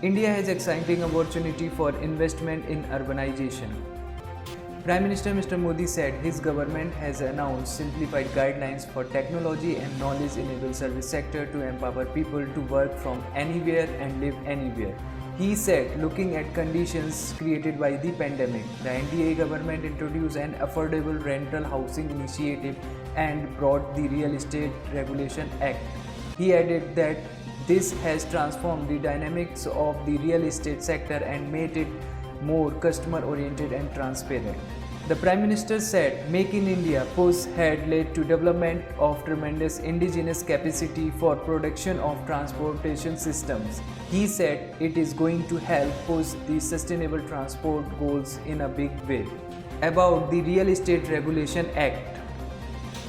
India has exciting opportunity for investment in urbanization. Prime Minister Mr. Modi said his government has announced simplified guidelines for technology and knowledge-enabled service sector to empower people to work from anywhere and live anywhere. He said, looking at conditions created by the pandemic, the NDA government introduced an affordable rental housing initiative and brought the Real Estate Regulation Act. He added that this has transformed the dynamics of the real estate sector and made it more customer-oriented and transparent. The Prime Minister said Make in India push had led to development of tremendous indigenous capacity for production of transportation systems. He said it is going to help push the sustainable transport goals in a big way. About the Real Estate Regulation Act.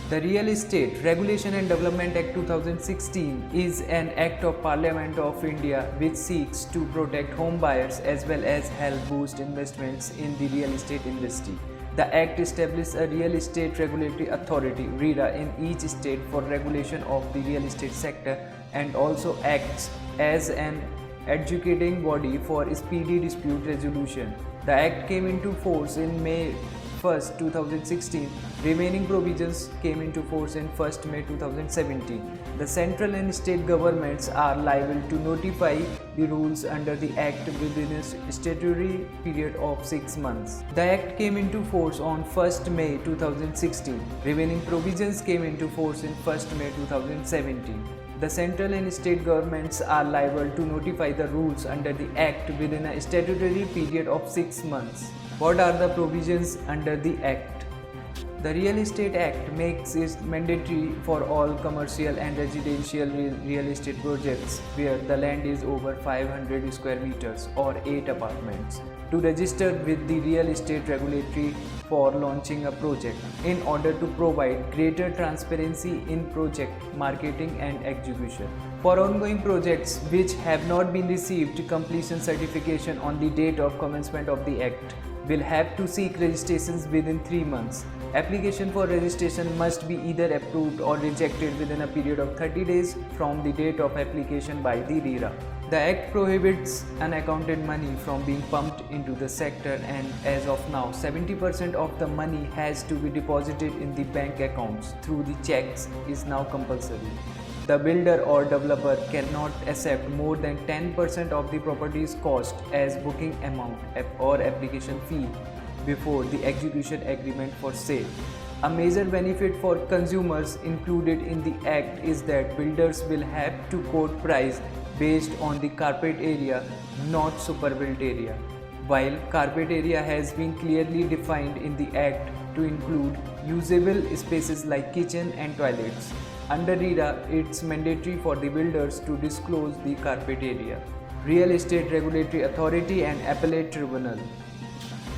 The Real Estate Regulation and Development Act 2016 is an act of Parliament of India which seeks to protect home buyers as well as help boost investments in the real estate industry. The Act establishes a Real Estate Regulatory Authority (RERA) in each state for regulation of the real estate sector and also acts as an adjudicating body for speedy dispute resolution. The Act came into force in May 1st, 2016. Remaining provisions came into force in 1st May 2017. The central and state governments are liable to notify the rules under the Act within a statutory period of 6 months. The Act came into force on 1st May 2016. Remaining provisions came into force in 1st May 2017. The central and state governments are liable to notify the rules under the Act within a statutory period of 6 months. What are the provisions under the Act? The Real Estate Act makes it mandatory for all commercial and residential real estate projects where the land is over 500 square meters or 8 apartments to register with the Real Estate Regulatory for launching a project in order to provide greater transparency in project marketing and execution. For ongoing projects which have not been received completion certification on the date of commencement of the Act, will have to seek registrations within 3 months. Application for registration must be either approved or rejected within a period of 30 days from the date of application by the RERA. The Act prohibits unaccounted money from being pumped into the sector, and as of now 70% of the money has to be deposited in the bank accounts through the checks is now compulsory. The builder or developer cannot accept more than 10% of the property's cost as booking amount or application fee before the execution agreement for sale. A major benefit for consumers included in the Act is that builders will have to quote price based on the carpet area, not superbuilt area. While carpet area has been clearly defined in the Act to include usable spaces like kitchen and toilets. Under RERA, it's mandatory for the builders to disclose the carpet area. Real Estate Regulatory Authority and Appellate Tribunal.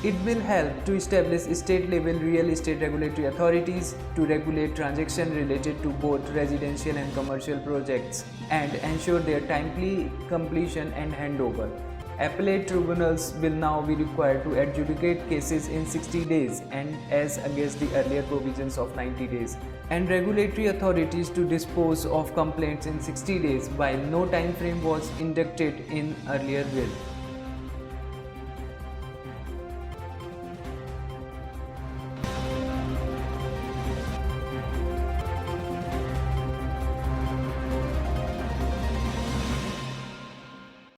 It will help to establish state-level real estate regulatory authorities to regulate transactions related to both residential and commercial projects and ensure their timely completion and handover. Appellate tribunals will now be required to adjudicate cases in 60 days and as against the earlier provisions of 90 days, and regulatory authorities to dispose of complaints in 60 days while no time frame was inducted in earlier bill.